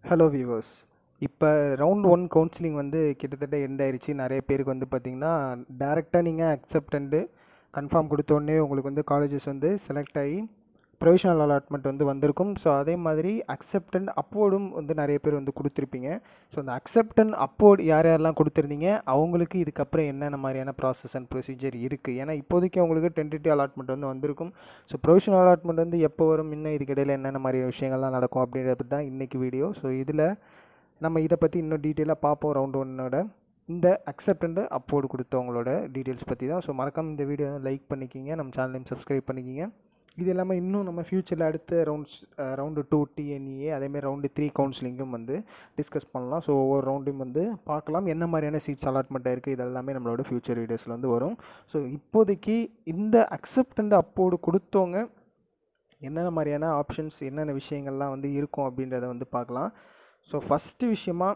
Hello viewers. இப்போ round one counselling வந்து கிட்டத்தட்ட எண்ட் ஆயிடுச்சு. நிறைய பேருக்கு வந்து பார்த்திங்கன்னா டேரெக்டாக நீங்கள் அக்செப்டண்டு கன்ஃபார்ம் கொடுத்தோடனே உங்களுக்கு வந்து காலேஜஸ் வந்து செலக்ட் ஆகி ப்ரொவிஷனல் அலாட்மெண்ட் வந்து வந்திருக்கும். ஸோ அதே மாதிரி அக்செப்டண்ட் அப்போர்டும் வந்து நிறைய பேர் வந்து கொடுத்துருப்பீங்க. ஸோ அந்த அக்செப்டண்ட் அப்போர்டு யார் யாரெல்லாம் கொடுத்துருந்தீங்க, அவங்களுக்கு இதுக்கப்புறம் என்னென்ன மாதிரியான ப்ராசஸ் அண்ட் ப்ரொசீஜர் இருக்குது. ஏன்னா இப்போதைக்கு அவங்களுக்கு டென்டேட்டிவ் அலாட்மெண்ட் வந்து வந்திருக்கும். ஸோ ப்ரொவிஷனல் அலாட்மெண்ட் வந்து எப்போ வரும், இன்னும் இதுக்கிடையில் என்னென்ன மாதிரி விஷயங்கள்லாம் நடக்கும் அப்படின்றது தான் இன்றைக்கி வீடியோ. ஸோ இதில் நம்ம இதை பற்றி இன்னும் டீட்டெயிலாக பார்ப்போம். ரவுண்ட் ஒன்னோட இந்த அக்செப்டண்ட் அப்போர்டு கொடுத்தவங்களோட டீட்டெயில்ஸ் பற்றி தான். ஸோ மறக்காம இந்த வீடியோ லைக் பண்ணிக்கிங்க, நம்ம சேனலையும் சப்ஸ்கிரைப் பண்ணிக்கிங்க. இது இல்லாமல் இன்னும் நம்ம ஃப்யூச்சரில் அடுத்த ரவுண்டு 2 டிஎன்இஏ அதேமாதிரி ரவுண்டு 3 கவுன்சிலிங்கும் வந்து டிஸ்கஸ் பண்ணலாம். ஸோ ஒவ்வொரு ரவுண்டையும் வந்து பார்க்கலாம், என்ன மாதிரியான சீட்ஸ் அலாட்மெண்ட் இருக்குது, இதெல்லாமே நம்மளோட ஃப்யூச்சர் வீடியோஸில் வந்து வரும். ஸோ இப்போதைக்கு இந்த அக்செப்டண்ட் அப்போர்டு கொடுத்தவங்க என்னென்ன மாதிரியான ஆப்ஷன்ஸ், என்னென்ன விஷயங்கள்லாம் வந்து இருக்கும் அப்படின்றத வந்து பார்க்கலாம். ஸோ ஃபஸ்ட்டு விஷயமா,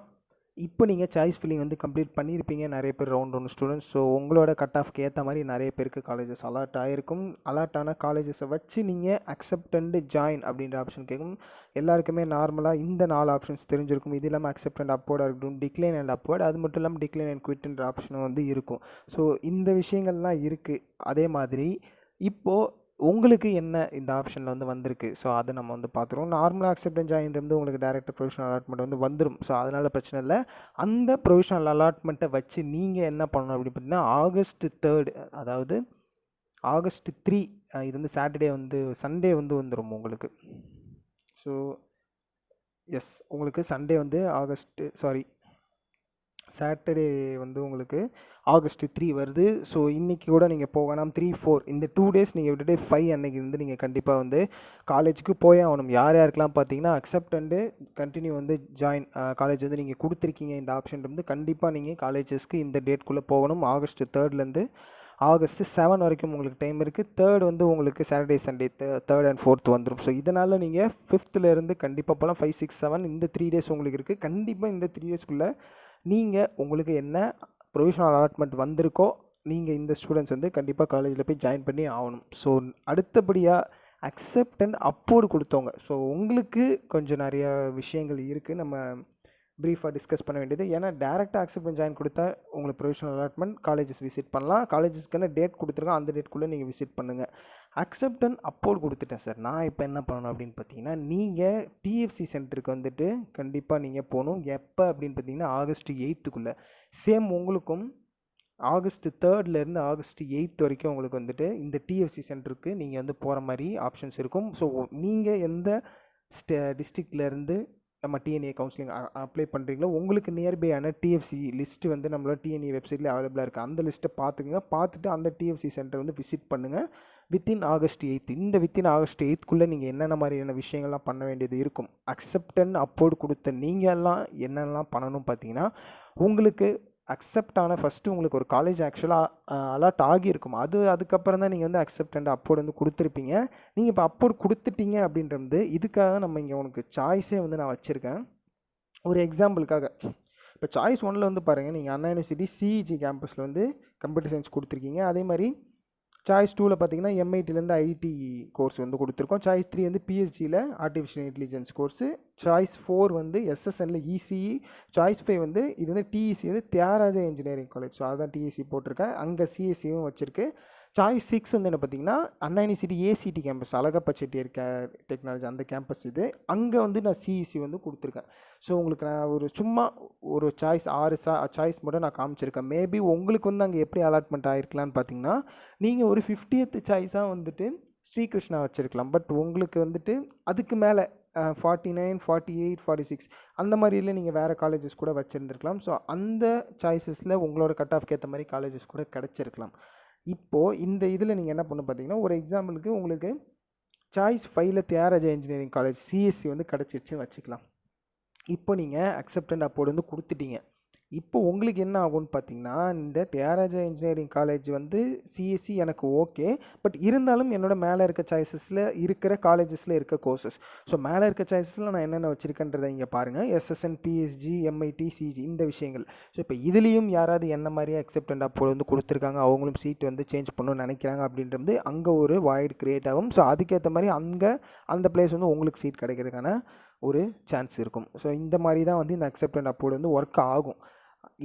இப்போ நீங்கள் சாய்ஸ் ஃபில்லிங் வந்து கம்ப்ளீட் பண்ணியிருப்பீங்க நிறைய பேர் ரவுண்ட் ஒன் ஸ்டூடெண்ட்ஸ். ஸோ உங்களோட கட் ஆஃப்க்கு ஏற்ற மாதிரி நிறைய பேருக்கு காலேஜஸ் அலாட் ஆகிருக்கும். அலாட் ஆன காலேஜஸை வச்சு நீங்கள் அக்செப்டண்ட் ஜாயின் அப்படின்ற ஆப்ஷன் கேட்கும். எல்லாருக்குமே நார்மலாக இந்த 4 ஆப்ஷன்ஸ் தெரிஞ்சிருக்கும். இது இல்லாமல் அக்செப்டண்ட் அப்போர்டாக இருக்கட்டும், டிக்ளைன் அண்ட் அப்போர்ட், அது மட்டும் இல்லாமல் டிக்ளைன் அண்ட் குவிட்ன்ற ஆப்ஷனும் வந்து இருக்கும். ஸோ இந்த விஷயங்கள்லாம் இருக்குது. அதே மாதிரி இப்போது உங்களுக்கு என்ன இந்த ஆப்ஷனில் வந்து வந்திருக்கு, ஸோ அதை நம்ம வந்து பார்த்துருவோம். நார்மலாக அக்செப்டன்ஸ் ஜாயின் வந்து உங்களுக்கு டேரெக்டாக ப்ரொவிஷனல் அலாட்மெண்ட் வந்து வந்துடும். ஸோ அதனால் பிரச்சனை இல்லை. அந்த ப்ரொவிஷனல் அலாட்மெண்ட்டை வச்சு நீங்கள் என்ன பண்ணணும் அப்படின்னு பார்த்தீங்கன்னா, ஆகஸ்ட் 3, அதாவது ஆகஸ்ட் 3, இது வந்து சாட்டர்டே வந்து சண்டே வந்து வந்துடும் உங்களுக்கு. ஸோ எஸ், உங்களுக்கு சண்டே வந்து சாட்டர்டே வந்து உங்களுக்கு ஆகஸ்ட் 3 வருது. ஸோ இன்றைக்கி கூட நீங்கள் போகலாம். 3, 4 இந்த 2 டேஸ் நீங்கள் விட்டுட்டு 5 அன்னைக்கு வந்து நீங்கள் கண்டிப்பாக வந்து காலேஜுக்கு போயே ஆகணும். யார் யாருக்கெல்லாம் பார்த்தீங்கன்னா அக்செப்டண்டு கண்டினியூ வந்து ஜாயின் காலேஜ் வந்து நீங்கள் கொடுத்துருக்கீங்க, இந்த ஆப்ஷன் வந்து கண்டிப்பாக நீங்கள் காலேஜஸ்க்கு இந்த டேட்குள்ளே போகணும். ஆகஸ்ட் 3லேருந்து ஆகஸ்ட் 7 வரைக்கும் உங்களுக்கு டைம் இருக்குது. 3 வந்து உங்களுக்கு சாட்டர்டே சண்டே 3 and 4 வந்துடும். ஸோ இதனால் நீங்கள் 5th கண்டிப்பாக போகலாம். 5, 6, 7 இந்த 3 டேஸ் உங்களுக்கு இருக்குது. கண்டிப்பாக இந்த 3 டேஸ்க்குள்ளே நீங்கள் உங்களுக்கு என்ன ப்ரொவிஷனல் அலாட்மெண்ட் வந்திருக்கோ, நீங்கள் இந்த ஸ்டூடெண்ட்ஸ் வந்து கண்டிப்பாக காலேஜில் போய் ஜாயின் பண்ணி ஆகணும். ஸோ அடுத்தபடியாக அக்செப்டண்ட் அப்போர்டு கொடுத்தவங்க, ஸோ உங்களுக்கு கொஞ்சம் நிறையா விஷயங்கள் இருக்குது, நம்ம ப்ரீஃபாக டிஸ்கஸ் பண்ண வேண்டியது. ஏன்னா டேரெக்டாக அக்செப்டன்ஸ் ஜாயின் கொடுத்தா உங்களுக்கு ப்ரொவிஷனல் அலாட்மெண்ட் காலேஜஸ் விசிட் பண்ணலாம். காலேஜஸ்க்கான டேட் கொடுத்துருக்கோம், அந்த டேட்குள்ளே நீங்கள் விசிட் பண்ணுங்கள். அக்செப்டன்ஸ் அப்போர்டு கொடுத்துட்டேன் சார், நான் இப்போ என்ன பண்ணணும் அப்படின்னு பார்த்தீங்கன்னா, நீங்கள் டிஎஃப்சி சென்டருக்கு வந்துட்டு கண்டிப்பாக நீங்கள் போகணும். எப்போ அப்படின்னு பார்த்தீங்கன்னா ஆகஸ்ட் 8க்குள்ளே. சேம் உங்களுக்கும் ஆகஸ்ட் 3லேருந்து ஆகஸ்ட் 8 வரைக்கும் உங்களுக்கு வந்துட்டு இந்த டிஎஃப்சி சென்டருக்கு நீங்கள் வந்து போகிற மாதிரி ஆப்ஷன்ஸ் இருக்கும். ஸோ நீங்கள் எந்த டிஸ்ட்ரிக்ட்லேருந்து நம்ம டிஎன்ஏ கவுன்சிலிங் அப்ளை பண்ணுறீங்களோ, உங்களுக்கு நியர்பையான டிஎஃப்சி லிஸ்ட்டு வந்து நம்மளோட டிஎன்ஏ வெப்சைட்டில் அவைலபிளாக இருக்குது. அந்த லிஸ்ட்டை பார்த்துட்டு அந்த டிஎஃப்சி சென்டர் வந்து விசிட் பண்ணுங்கள் வித்தின் ஆகஸ்ட் 8. இந்த வித்தின் ஆகஸ்ட் 8க்குள்ளே நீங்கள் என்னென்ன மாதிரியான விஷயங்கள்லாம் பண்ண வேண்டியது இருக்கும், அக்செப்டன் அப்போர்டு கொடுத்த நீங்கள் எல்லாம் என்னென்னலாம் பண்ணணும் பார்த்தீங்கன்னா, உங்களுக்கு அக்செப்ட் ஆன ஃபஸ்ட்டு உங்களுக்கு ஒரு காலேஜ் ஆக்சுவலாக அலாட் ஆகியிருக்கும். அதுக்கப்புறம் தான் நீங்கள் வந்து அக்செப்ட் அண்ட் அப்போர்டு வந்து கொடுத்துருப்பீங்க. நீங்கள் இப்போ அப்போர்டு கொடுத்துட்டீங்க அப்படின்றது இதுக்காக தான் நம்ம இங்கே உனக்கு சாய்ஸே வந்து நான் வச்சுருக்கேன். ஒரு எக்ஸாம்பிளுக்காக இப்போ சாய்ஸ் 1ல் வந்து பாருங்கள், நீங்கள் அண்ணா யூனிவர்சிட்டி சிஇஜி கேம்பஸில் வந்து கம்ப்யூட்டர் சயின்ஸ் கொடுத்துருக்கீங்க. அதே மாதிரி சாய்ஸ் 2ல் பார்த்தீங்கன்னா எம்ஐடிலேருந்து ஐடி கோர்ஸ் வந்து கொடுத்துருக்கோம். சாய்ஸ் 3 வந்து பிஎஸ்ஜியில் ஆர்டிஃபிஷியல் இன்டெலிஜென்ஸ் கோர்ஸு. சாய்ஸ் 4 வந்து எஸ்எஸ்என்ல இசிஇ. சாய்ஸ் 5 வந்து இது வந்து டிஇசி வந்து தியாகராஜா இன்ஜினியரிங் காலேஜ். ஸோ அதுதான் டிஇசி போட்டிருக்கேன். அங்கே சிஎஸ்சியும் வச்சுருக்கு. சாய்ஸ் 6 வந்து என்ன பார்த்தீங்கன்னா Anna university ACT campus, Alagappa Chettiar technology அந்த கேம்பஸ் இது. அங்கே வந்து நான் சிஇசி வந்து கொடுத்துருக்கேன். ஸோ உங்களுக்கு நான் சும்மா ஒரு சாய்ஸ் 6 சாய்ஸ் மட்டும் நான் காமிச்சிருக்கேன். மேபி உங்களுக்கு வந்து அங்கே எப்படி அலாட்மெண்ட் ஆகிருக்கலான்னு பார்த்தீங்கன்னா, நீங்கள் ஒரு 50th சாய்ஸாக வந்துட்டு ஸ்ரீகிருஷ்ணா வச்சுருக்கலாம். பட் உங்களுக்கு வந்துட்டு அதுக்கு மேலே 49, 48, 46 அந்த மாதிரியில் நீங்கள் வேறு காலேஜஸ் கூட வச்சுருந்துருக்கலாம். ஸோ அந்த சாய்ஸஸில் உங்களோட கட் ஆஃப்க்கு ஏற்ற மாதிரி காலேஜஸ் கூட கிடச்சிருக்கலாம். இப்போது இந்த இதில் நீங்கள் என்ன பண்ண பார்த்தீங்கன்னா, ஒரு எக்ஸாம்பிளுக்கு உங்களுக்கு சாய்ஸ் 5ல் தியாகராஜா இன்ஜினியரிங் காலேஜ் சிஎஸ்சி வந்து கிடச்சிருச்சுன்னு வச்சுக்கலாம். இப்போ நீங்கள் அக்செப்டண்ட் அப்போர்டு வந்து கொடுத்துட்டீங்க. இப்போ உங்களுக்கு என்ன ஆகும்னு பார்த்தீங்கன்னா, இந்த தியாகராஜா இன்ஜினியரிங் காலேஜ் வந்து சிஎஸ்சி எனக்கு ஓகே, பட் இருந்தாலும் என்னோடய மேலே இருக்க சாய்ஸஸில் இருக்கிற காலேஜஸில் இருக்க கோர்சஸ். ஸோ மேலே இருக்க சாய்ஸஸில் நான் என்னென்ன வச்சுருக்கேன்றதை இங்கே பாருங்கள். எஸ்எஸ்என், பிஎஸ்ஜி, எம்ஐடி, சிஜி இந்த விஷயங்கள். ஸோ இப்போ இதுலேயும் யாராவது என்ன மாதிரியே அக்செப்டண்ட் அப்போர்டு வந்து கொடுத்துருக்காங்க, அவங்களும் சீட் வந்து சேஞ்ச் பண்ணணும்னு நினைக்கிறாங்க அப்படின்றது அங்கே ஒரு வாய்டு க்ரியேட் ஆகும். ஸோ அதுக்கேற்ற மாதிரி அந்த பிளேஸ் வந்து உங்களுக்கு சீட் கிடைக்கிறதுக்கான ஒரு சான்ஸ் இருக்கும். ஸோ இந்த மாதிரி தான் வந்து இந்த அக்செப்ட் அண்ட் அப்லோட் வந்து ஒர்க் ஆகும்.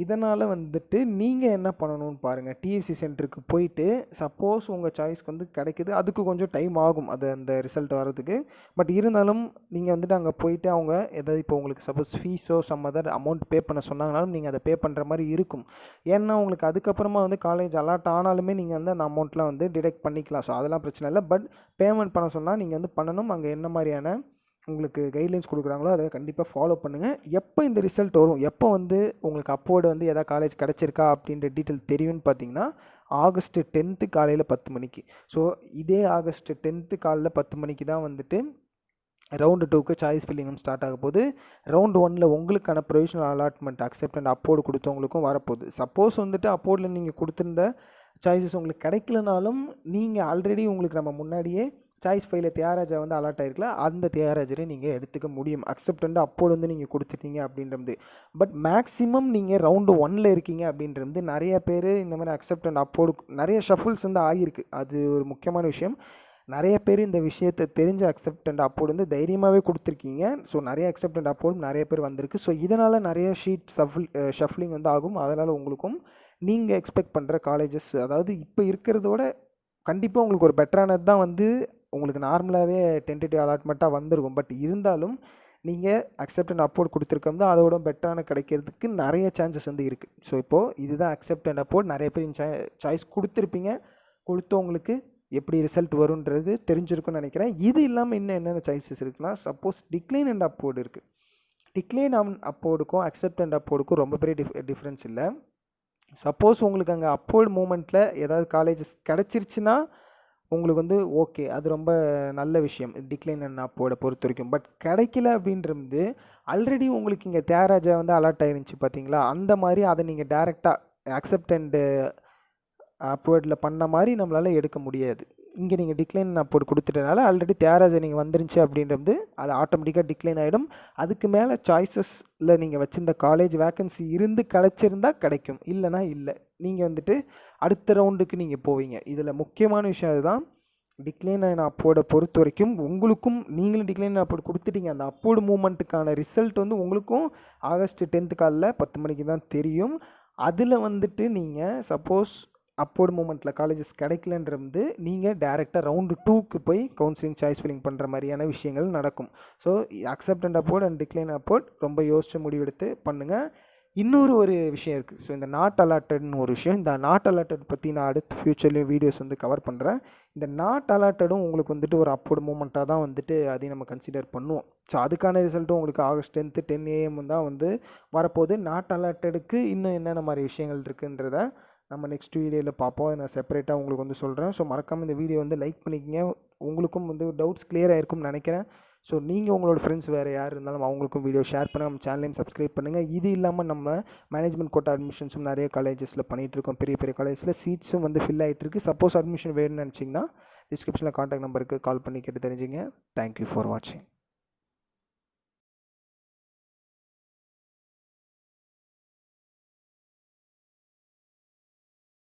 இதனால் வந்துட்டு நீங்கள் என்ன பண்ணணும்னு பாருங்கள். டிஎஃப்சி சென்டருக்கு போயிட்டு சப்போஸ் உங்கள் சாய்ஸ்க்கு வந்து கிடைக்குது, அதுக்கு கொஞ்சம் டைம் ஆகும் அது அந்த ரிசல்ட் வர்றதுக்கு. பட் இருந்தாலும் நீங்கள் வந்துட்டு அங்கே போயிட்டு அவங்க ஏதாவது இப்போ உங்களுக்கு சப்போஸ் ஃபீஸோ சம் அதர் அமௌண்ட் பே பண்ண சொன்னாங்கனாலும் நீங்கள் அதை பே பண்ணுற மாதிரி இருக்கும். ஏன்னா உங்களுக்கு அதுக்கப்புறமா வந்து காலேஜ் அலாட் ஆனாலுமே நீங்கள் வந்து அந்த அமௌண்ட்லாம் வந்து டிடெக்ட் பண்ணிக்கலாம். ஸோ அதெல்லாம் பிரச்சனை இல்லை. பட் பேமெண்ட் பண்ண சொன்னால் நீங்கள் வந்து பண்ணணும். அங்கே என்ன மாதிரியான உங்களுக்கு கைட்லைன்ஸ் கொடுக்குறாங்களோ அதை கண்டிப்பாக ஃபாலோ பண்ணுங்கள். எப்போ இந்த ரிசல்ட் வரும், எப்போ வந்து உங்களுக்கு அப்போர்டு வந்து எதாவது காலேஜ் கிடச்சிருக்கா அப்படின்ற டீட்டெயில் தெரியும்னு பார்த்தீங்கன்னா ஆகஸ்ட் 10 காலையில் 10 மணிக்கு. ஸோ இதே ஆகஸ்ட் 10 காலையில் 10 மணிக்கு தான் வந்துட்டு ரவுண்டு 2க்கு சாய்ஸ் ஃபில்லிங்கும் ஸ்டார்ட் ஆக போகுது. ரவுண்டு 1 உங்களுக்கான provisional allotment accept and upward கொடுத்தவங்களுக்கும் வரப்போகுது. சப்போஸ் வந்துட்டு அப்போர்டில் நீங்கள் கொடுத்துருந்த சாய்ஸஸ் உங்களுக்கு கிடைக்கலனாலும் நீங்கள் ஆல்ரெடி உங்களுக்கு நம்ம முன்னாடியே சாய்ஸ் ஃபைலில் தியாகராஜா வந்து அலாட் ஆகிருக்கல, அந்த தியாகராஜரை நீங்கள் எடுத்துக்க முடியும். அக்செப்ட் அண்ட் அப்போர்டு வந்து நீங்கள் கொடுத்துட்டீங்க அப்படின்றது. பட் மேக்ஸிமம் நீங்கள் ரவுண்டு 1 இருக்கீங்க அப்படின்றது நிறைய பேர் இந்த மாதிரி அக்செப்ட் அண்ட் அப்போர்டு நிறைய ஷஃபிள்ஸ் வந்து ஆகியிருக்கு. அது ஒரு முக்கியமான விஷயம். நிறைய பேர் இந்த விஷயத்தை தெரிஞ்ச அக்செப்ட் அண்ட் அப்போர்டு வந்து தைரியமாகவே கொடுத்துருக்கீங்க. ஸோ நிறைய அக்செப்ட் அண்ட் அப்போர்டு நிறைய பேர் வந்திருக்கு. ஸோ இதனால் நிறைய ஷீட் ஷஃப்லிங் வந்து ஆகும். அதனால் உங்களுக்கும் நீங்கள் எக்ஸ்பெக்ட் பண்ணுற காலேஜஸ் அதாவது இப்போ இருக்கிறதோட கண்டிப்பாக உங்களுக்கு ஒரு பெட்டரானது தான் வந்து உங்களுக்கு நார்மலாகவே டென்டேட்டிவ் அலாட்மெண்ட்டாக வந்திருக்கும். பட் இருந்தாலும் நீங்கள் அக்செப்ட் அண்ட் அப்போர்ட் கொடுத்துருக்கோம் தான் அதோட பெட்டரான கிடைக்கிறதுக்கு நிறைய சான்சஸ் வந்து இருக்குது. ஸோ இப்போது இதுதான் அக்செப்ட் அண்ட் அப்போர்ட். நிறைய பேர் சாய்ஸ் கொடுத்துருப்பீங்க. கொடுத்தவங்களுக்கு எப்படி ரிசல்ட் வரும்ன்றது தெரிஞ்சிருக்குன்னு நினைக்கிறேன். இது இல்லாமல் இன்னும் என்னென்ன சாய்ஸஸ் இருக்குன்னா, சப்போஸ் டிக்ளைன் அண்ட் அப்போர்டு இருக்குது. டிக்ளைன் அண்ட் அப்போர்டுக்கும் அக்செப்ட் அண்ட் அப்போர்டுக்கும் ரொம்ப பெரிய டிஃப்ரென்ஸ் இல்லை. சப்போஸ் உங்களுக்கு அங்கே அப்போர்டு மூமெண்ட்டில் ஏதாவது காலேஜஸ் கிடச்சிருச்சுன்னா உங்களுக்கு வந்து ஓகே, அது ரொம்ப நல்ல விஷயம் டிக்ளைன் அண்ட் அப்போர்டை பொறுத்த வரைக்கும். பட் கிடைக்கல அப்படின்றது ஆல்ரெடி உங்களுக்கு இங்கே தியாகராஜா வந்து அலாட் ஆயிருந்துச்சு பார்த்தீங்களா, அந்த மாதிரி அதை நீங்கள் டேரெக்டாக அக்செப்ட் அண்டு அப்போர்டில் பண்ண மாதிரி நம்மளால் எடுக்க முடியாது. இங்கே நீங்கள் டிக்ளைன் அப்போர்டு கொடுத்துட்டனால ஆல்ரெடி தியாகராஜா நீங்கள் வந்துருந்துச்சு அப்படின்றது அது ஆட்டோமேட்டிக்காக டிக்ளைன் ஆகிடும். அதுக்கு மேலே சாய்ஸஸில் நீங்கள் வச்சுருந்த காலேஜ் வேக்கன்சி இருந்து கிடச்சிருந்தா கிடைக்கும், இல்லைனா இல்லை. நீங்கள் வந்துட்டு அடுத்த ரவுண்டுக்கு நீங்கள் போவீங்க. இதில் முக்கியமான விஷயம் அதுதான். டிக்ளைன் அண்ட் அப்போர்டை பொறுத்த வரைக்கும் உங்களுக்கும் நீங்களும் டிக்ளைன் அண்ட் அப்போர்டு கொடுத்துட்டீங்க. அந்த அப்போர்டு மூமெண்ட்டுக்கான ரிசல்ட் வந்து உங்களுக்கும் ஆகஸ்ட் 10 காலையில் 10 மணிக்கு தான் தெரியும். அதில் வந்துட்டு நீங்கள் சப்போஸ் அப்போர்டு மூமெண்ட்டில் காலேஜஸ் கிடைக்கலன்றது நீங்கள் டேரெக்டாக ரவுண்டு 2க்கு போய் கவுன்சிலிங் சாய்ஸ் ஃபில்லிங் பண்ணுற மாதிரியான விஷயங்கள் நடக்கும். So accept and upward and decline upward ரொம்ப யோசித்து முடிவெடுத்து பண்ணுங்கள். இன்னொரு ஒரு விஷயம் இருக்குது. ஸோ இந்த நாட் அலாட்டட்னு ஒரு விஷயம். இந்த நாட் அலாட்டட் பற்றி நான் அடுத்த ஃப்யூச்சர்லேயும் வீடியோஸ் வந்து கவர் பண்ணுறேன். இந்த நாட் அலாட்டடும் உங்களுக்கு வந்துட்டு ஒரு அப்போர்டு மூமெண்ட்டாக தான் வந்துட்டு அதையும் நம்ம கன்சிடர் பண்ணுவோம். ஸோ அதுக்கான ரிசல்ட்டும் உங்களுக்கு ஆகஸ்ட் 10 10 AM தான் வந்து வரப்போகுது. நாட் அலாட்டடுக்கு இன்னும் என்னென்ன மாதிரி விஷயங்கள் இருக்குன்றத நம்ம நெக்ஸ்ட் வீடியோவில் பார்ப்போம். நான் செப்பரேட்டாக உங்களுக்கு வந்து சொல்கிறேன். ஸோ மறக்காமல் இந்த வீடியோ வந்து லைக் பண்ணிக்கங்க. உங்களுக்கும் வந்து டவுட்ஸ் கிளியர் ஆகிருக்கும்னு நினைக்கிறேன். ஸோ நீங்கள் உங்களோட ஃப்ரெண்ட்ஸ் வேறு யார் இருந்தாலும் அவங்களுக்கும் வீடியோ ஷேர் பண்ணுங்கள். நம்ம சேனலையும் சப்ஸ்கிரைப் பண்ணுங்கள். இது இல்லாமல் நம்ம மேனேஜ்மெண்ட் கோட்டா அட்மிஷன்ஸும் நிறைய காலேஜஸில் பண்ணிகிட்ருக்கோம். பெரிய பெரிய காலேஜஸில் சீட்ஸும் வந்து ஃபில் ஆகிட்டுருக்கு. சப்போஸ் அட்மிஷன் வேணும்னு நினச்சிங்கன்னா டிஸ்கிரிப்ஷனில் கான்டாக்ட் நம்பருக்கு கால் பண்ணி கேட்டு தெரிஞ்சுங்க. தேங்க்யூ ஃபார் வாட்சிங்.